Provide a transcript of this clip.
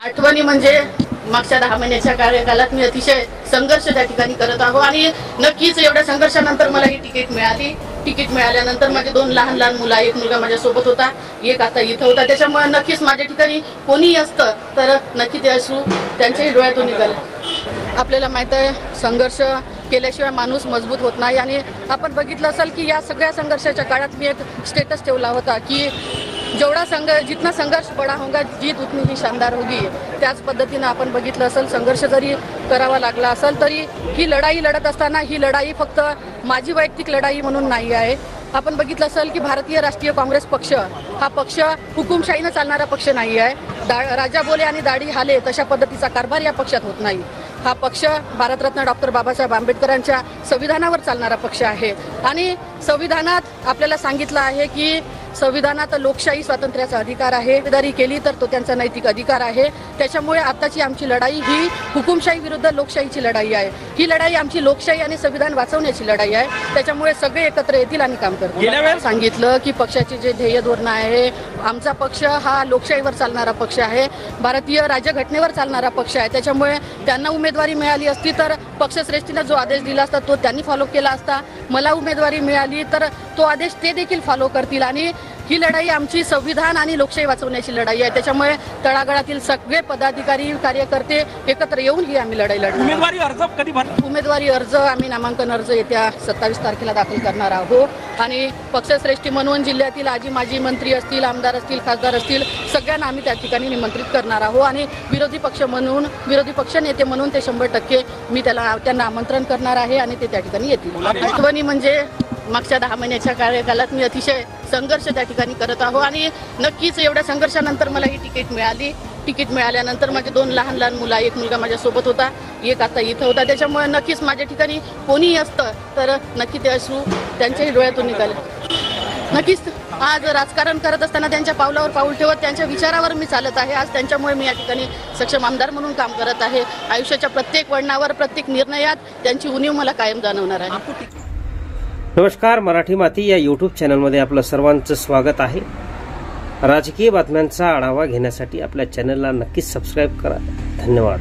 आठवणी म्हणजे मागच्या 10 महिन्याच्या कार्यकालात मी अतिशय संघर्ष त्या ठिकाणी करत आहो आणि नक्कीच एवढ्या संघर्षानंतर मला ही तिकीट मिळाली. तिकीट मिळाल्यानंतर माझे 2 लहान लहान मुलं, एक मुलगा माझ्या सोबत होता, एक आता इथं होता. त्याच्यामुळे नक्कीच माझ्या ठिकाणी कोणीही असतं तर नक्की ते अश्रू त्यांच्याही डोळ्यातून निघाले. आपल्याला माहित आहे संघर्ष केल्याशिवाय माणूस मजबूत होत नाही आणि आपण बघितलं असेल की या सगळ्या संघर्षाच्या काळात मी एक स्टेटस ठेवला होता की जितना संघर्ष बड़ा होगा जीत उतनी ही शानदार होगी. त्याच पद्धतीने आपण बघितलं असेल संघर्ष जरी करावा लागला असेल तरी ही लढाई लढत असताना ही लढाई फक्त माझी वैयक्तिक लढाई म्हणून नाही आहे. आपण बघितलं असेल की भारतीय राष्ट्रीय काँग्रेस पक्ष हा पक्ष हुकुमशाहीनं चालणारा पक्ष नाही आहे. राजा बोले आणि दाढी हाले तशा पद्धतीचा कारभार या पक्षात होत नाही. हा पक्ष भारतरत्न डॉक्टर बाबासाहेब आंबेडकरांच्या संविधानावर चालणारा पक्ष आहे आणि संविधानात आपल्याला सांगितलं आहे की संविधानात लोकशाही स्वातंत्र्याचा अधिकार आहे. जरी केली तर तो त्यांचा नैतिक अधिकार आहे. त्याच्यामुळे आताची आमची लढाई ही हुकुमशाही विरुद्ध लोकशाहीची लढाई आहे. ही लढाई आमची लोकशाही आणि संविधान वाचवण्याची लढाई आहे. त्याच्यामुळे सगळे एकत्र येतील आणि काम करतील. गेल्या वेळेस सांगितलं की पक्षाचे जे ध्येय धोरण आहे, आमचा पक्ष हा लोकशाहीवर चालणारा पक्ष आहे, भारतीय राज्यघटनेवर चालणारा पक्ष आहे. त्याच्यामुळे त्यांना उमेदवारी मिळाली असती तर पक्षश्रेष्ठीने जो आदेश दिला असता तो त्यांनी फॉलो केला असता. मला उमेदवारी मिळाली तर तो आदेश ते देखील फॉलो करतील आणि ही लढाई आमची संविधान आणि लोकशाही वाचवण्याची लढाई आहे. त्याच्यामुळे तळागाळातील सगळे पदाधिकारी कार्यकर्ते एकत्र येऊन ही आम्ही लढाई लढणार. उमेदवारी अर्ज कधी भरणार? उमेदवारी अर्ज आम्ही नामांकन अर्ज येत्या 27 तारखेला दाखल करणार आहोत आणि पक्षश्रेष्ठी म्हणून जिल्ह्यातील आजी माजी मंत्री असतील, आमदार असतील, खासदार असतील सगळ्यांना आम्ही त्या ठिकाणी निमंत्रित करणार आहोत आणि विरोधी पक्ष नेते म्हणून ते 100% मी त्यांना आमंत्रण करणार आहे आणि ते त्या ठिकाणी येतील. आठवणी म्हणजे मागच्या 10 महिन्याच्या कार्यकालात मी अतिशय संघर्ष त्या ठिकाणी करत आहो आणि नक्कीच एवढ्या संघर्षानंतर मला ही तिकीट मिळाली. तिकीट मिळाल्यानंतर माझे 2 लहान लहान मुलं, एक मुलगा माझ्या सोबत होता, एक आता इथं होता. त्याच्यामुळे नक्कीच माझ्या ठिकाणी कोणीही असतं तर नक्की ते अश्रू त्यांच्याही डोळ्यातून निघाले. नक्कीच आज राजकारण करत असताना त्यांच्या पावलावर पाऊल ठेवत त्यांच्या विचारावर मी चालत आहे. आज त्यांच्यामुळे मी या ठिकाणी सक्षम आमदार म्हणून काम करत आहे. आयुष्याच्या प्रत्येक वळणावर, प्रत्येक निर्णयात त्यांची उणीव मला कायम जाणवणार आहे. नमस्कार, मराठी माती या यूट्यूब चॅनलमध्ये आपलं सर्वांचं स्वागत आहे. राजकीय बातम्यांचा आढावा घेण्यासाठी आपल्या चॅनलला नक्कीच सबस्क्राईब करा. धन्यवाद.